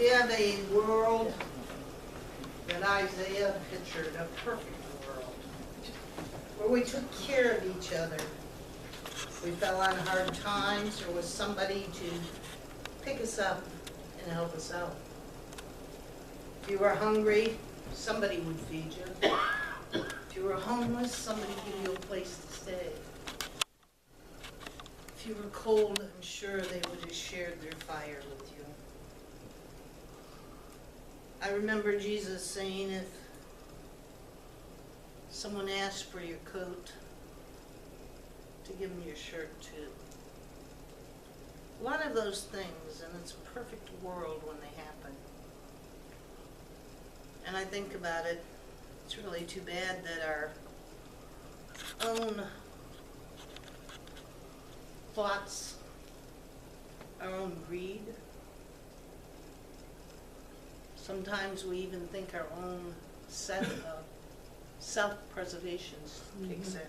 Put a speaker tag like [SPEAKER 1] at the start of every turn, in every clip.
[SPEAKER 1] We have a world that Isaiah pictured, a perfect world, where we took care of each other. We fell on hard times, there was somebody to pick us up and help us out. If you were hungry, somebody would feed you. If you were homeless, somebody would give you a place to stay. If you were cold, I'm sure they would have shared their fire with you. I remember Jesus saying, if someone asked for your coat, to give them your shirt too. A lot of those things, and it's a perfect world when they happen. And I think about it, it's really too bad that our own thoughts, our own greed, sometimes we even think our own set of self-preservation kicks in.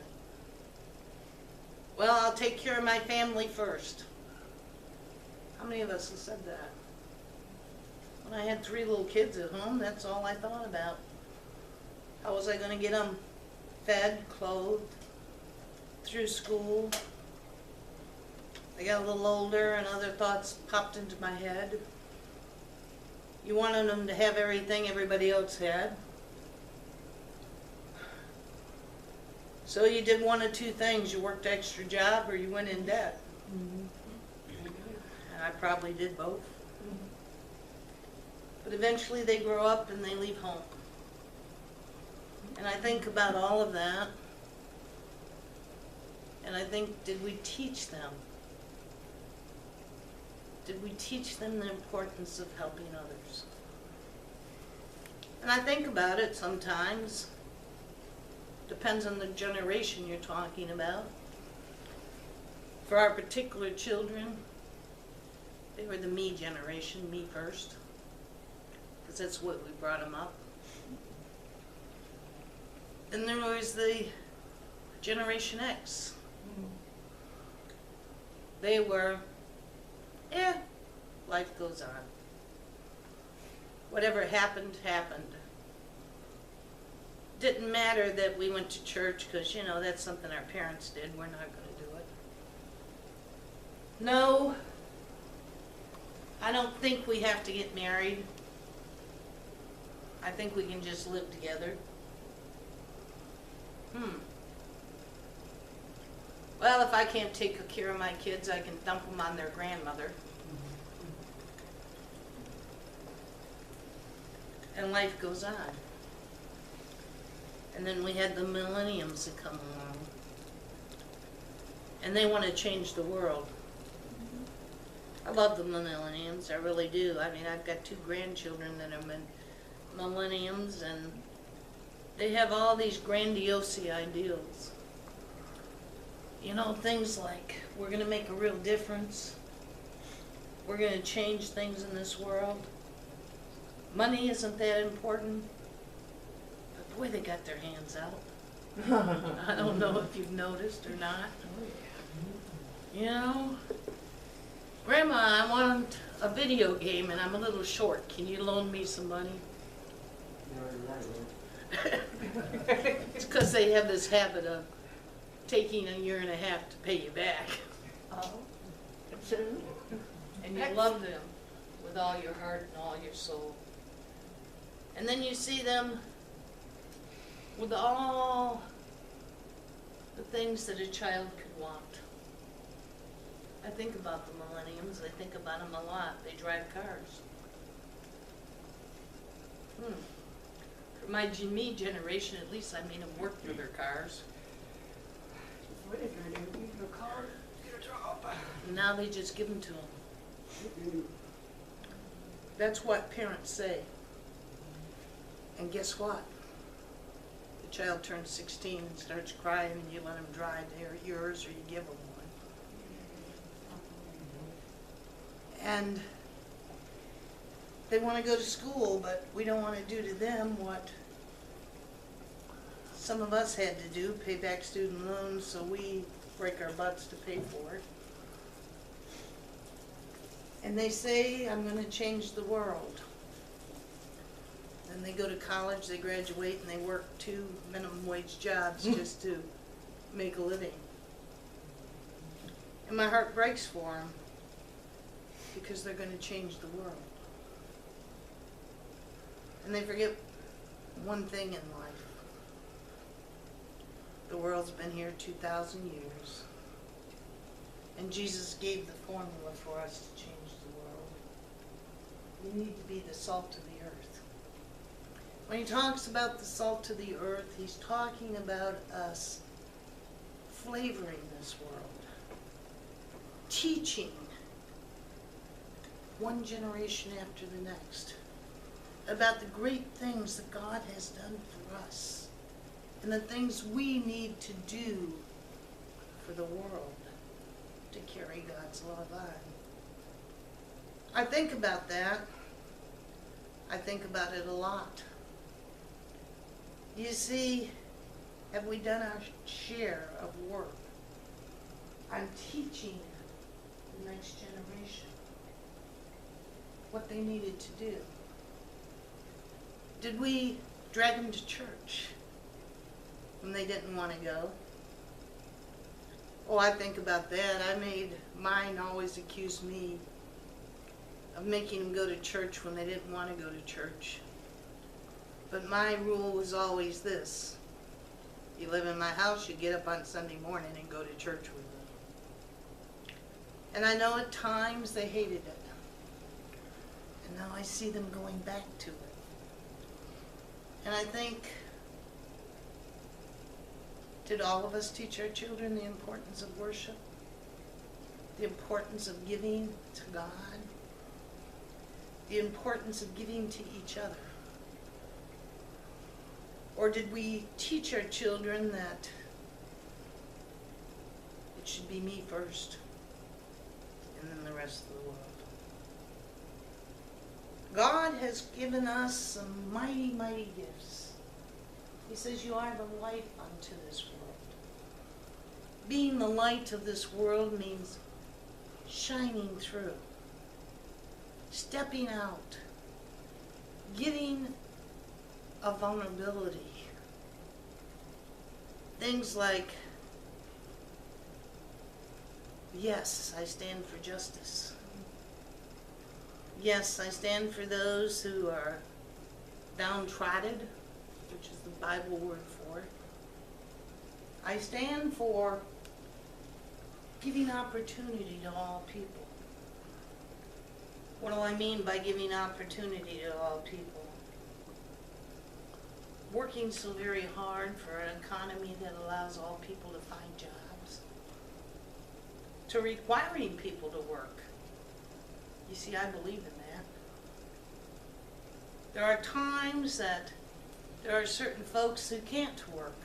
[SPEAKER 1] Well, I'll take care of my family first. How many of us have said that? When I had 3 little kids at home, that's all I thought about. How was I going to get them fed, clothed, through school? I got a little older and other thoughts popped into my head. You wanted them to have everything everybody else had. So you did one of 2 things. You worked an extra job or you went in debt. And I probably did both. But eventually they grow up and they leave home. And I think about all of that. And I think, did we teach them? Did we teach them the importance of helping others? And I think about it sometimes. Depends on the generation you're talking about. For our particular children, they were the me generation, me first. Because that's what we brought them up. And there was the Generation X. They were, life goes on. Whatever happened, happened. Didn't matter that we went to church because, that's something our parents did. We're not going to do it. No, I don't think we have to get married. I think we can just live together. Well, if I can't take care of my kids, I can dump them on their grandmother. And life goes on. And then we had the millenniums that come along. And they want to change the world. I love the millenniums, I really do. I mean, I've got 2 grandchildren that are millenniums, and they have all these grandiose ideals. Things like, we're going to make a real difference. We're going to change things in this world. Money isn't that important. But boy, they got their hands out. I don't know if you've noticed or not. Grandma, I want a video game and I'm a little short. Can you loan me some money? It's because they have this habit of taking 1.5 years to pay you back.
[SPEAKER 2] Oh.
[SPEAKER 1] And you love them with all your heart and all your soul. And then you see them with all the things that a child could want. I think about the millenniums. I think about them a lot. They drive cars. For my me generation, at least, I made them work for their cars.
[SPEAKER 2] What if you're going to need a car? Get a job.
[SPEAKER 1] Now they just give them to them. That's what parents say. And guess what? The child turns 16 and starts crying and you let them drive. They're yours or you give them one. And they want to go to school, but we don't want to do to them what some of us had to do, pay back student loans, so we break our butts to pay for it. And they say, I'm going to change the world. Then they go to college, they graduate, and they work 2 minimum wage jobs just to make a living. And my heart breaks for them because they're going to change the world. And they forget one thing in life. The world's been here 2,000 years. And Jesus gave the formula for us to change the world. We need to be the salt of the earth. When he talks about the salt of the earth, he's talking about us flavoring this world, teaching one generation after the next about the great things that God has done for us and the things we need to do for the world to carry God's love on. I think about that. I think about it a lot. You see, have we done our share of work on teaching the next generation what they needed to do? Did we drag them to church when they didn't want to go? Oh, I think about that. I made mine always accuse me of making them go to church when they didn't want to go to church. But my rule was always this: you live in my house, you get up on Sunday morning and go to church with me. And I know at times they hated it. And now I see them going back to it. And I think, did all of us teach our children the importance of worship? The importance of giving to God? The importance of giving to each other? Or did we teach our children that it should be me first and then the rest of the world? God has given us some mighty, mighty gifts. He says you are the light unto this world. Being the light of this world means shining through, stepping out, giving a vulnerability. Things like, yes, I stand for justice. Yes, I stand for those who are downtrodden, which is the Bible word for it. I stand for giving opportunity to all people. What do I mean by giving opportunity to all people? Working so very hard for an economy that allows all people to find jobs, to requiring people to work. You see, I believe in that. There are times that there are certain folks who can't work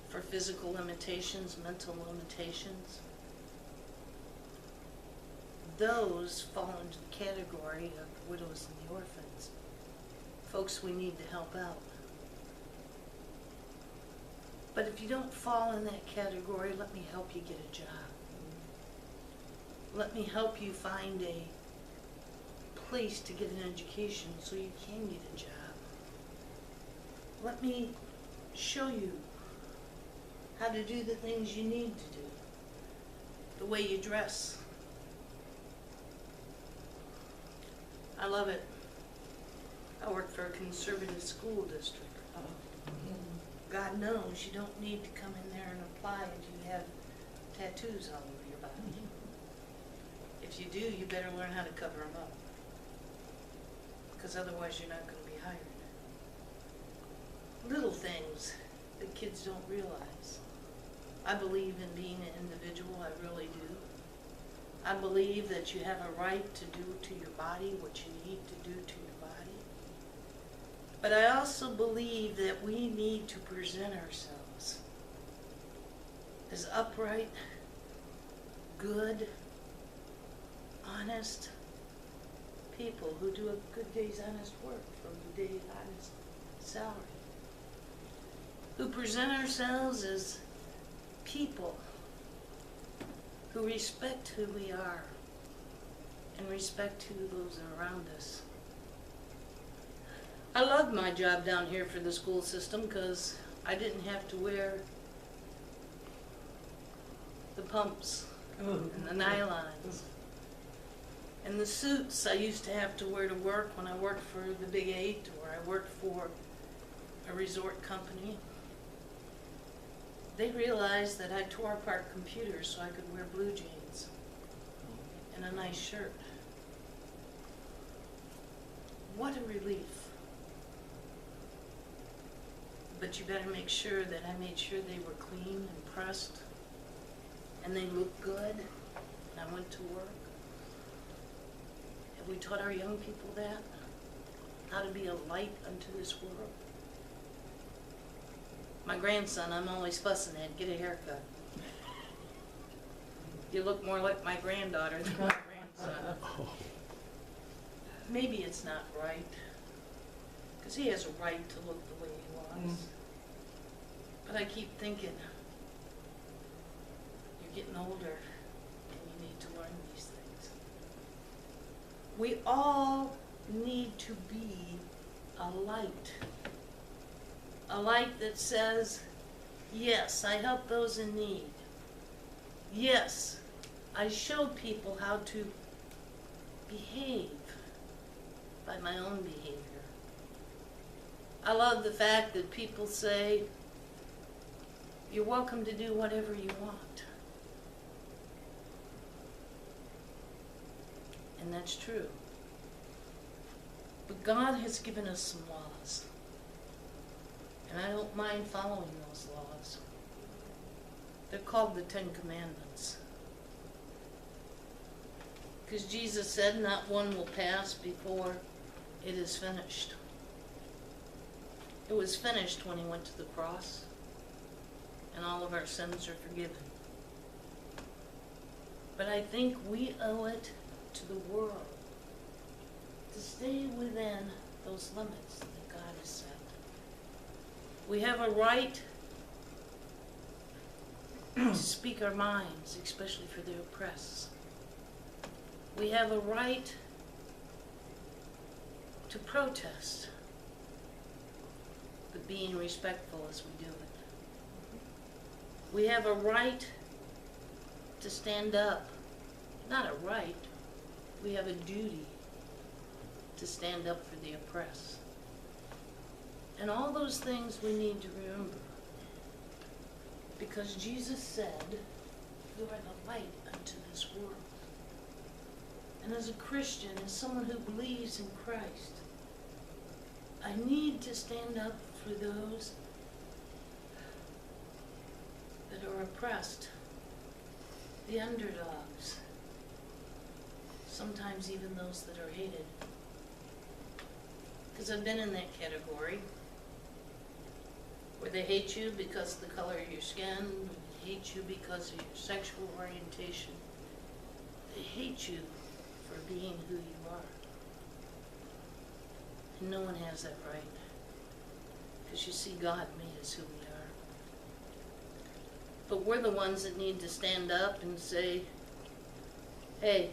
[SPEAKER 1] for physical limitations, mental limitations. Those fall into the category of the widows and the orphans. Folks we need to help out. But if you don't fall in that category, let me help you get a job. Let me help you find a place to get an education so you can get a job. Let me show you how to do the things you need to do. The way you dress. I love it. I work for a conservative school district. God knows you don't need to come in there and apply if you have tattoos all over your body. If you do, you better learn how to cover them up. Because otherwise you're not going to be hired. Little things that kids don't realize. I believe in being an individual, I really do. I believe that you have a right to do to your body what you need to do to your body. But I also believe that we need to present ourselves as upright, good, honest people who do a good day's honest work for a good day's honest salary. Who present ourselves as people who respect who we are and respect to those that are around us. I loved my job down here for the school system because I didn't have to wear the pumps and the nylons and the suits I used to have to wear to work when I worked for the Big 8 or I worked for a resort company. They realized that I tore apart computers so I could wear blue jeans and a nice shirt. What a relief. But you better make sure that I made sure they were clean and pressed and they looked good and I went to work. Have we taught our young people that? How to be a light unto this world? My grandson, I'm always fussing at, get a haircut. You look more like my granddaughter than my grandson. Maybe it's not right, because he has a right to look the way he wants. But I keep thinking, you're getting older and you need to learn these things. We all need to be a light. A light that says, yes, I help those in need. Yes, I show people how to behave by my own behavior. I love the fact that people say, you're welcome to do whatever you want. And that's true. But God has given us some laws. And I don't mind following those laws. They're called the 10 Commandments. Because Jesus said not one will pass before it is finished. It was finished when he went to the cross, and all of our sins are forgiven. But I think we owe it to the world to stay within those limits that God has set. We have a right to speak our minds, especially for the oppressed. We have a right to protest, but being respectful as we do it. We have a right to stand up. Not a right, we have a duty to stand up for the oppressed. And all those things we need to remember. Because Jesus said, you are the light unto this world. And as a Christian, as someone who believes in Christ, I need to stand up for those that are oppressed, the underdogs, sometimes even those that are hated. Because I've been in that category, where they hate you because of the color of your skin, they hate you because of your sexual orientation. They hate you for being who you are. And no one has that right. Because you see, God made us who we are. But we're the ones that need to stand up and say, hey,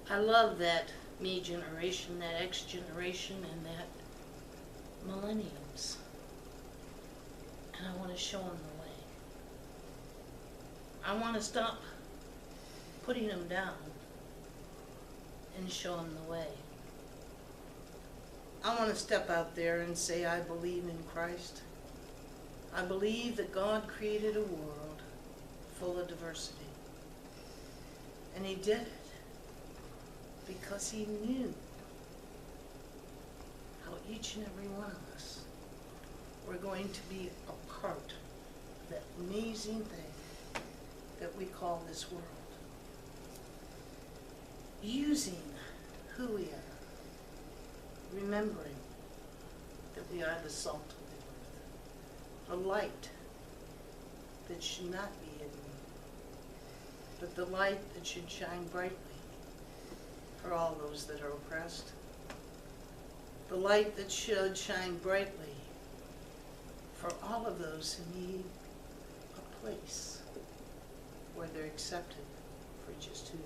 [SPEAKER 1] I love that me generation, that X generation, and that millenniums. And I want to show them the way. I want to stop putting them down and show them the way. I want to step out there and say, I believe in Christ. I believe that God created a world full of diversity. And he did it because he knew how each and every one of us were going to be a part of that amazing thing that we call this world. Using who we are, remembering that we are the salt of the earth, a light that should not be hidden, but the light that should shine brightly for all those that are oppressed, the light that should shine brightly for all of those who need a place where they're accepted for just who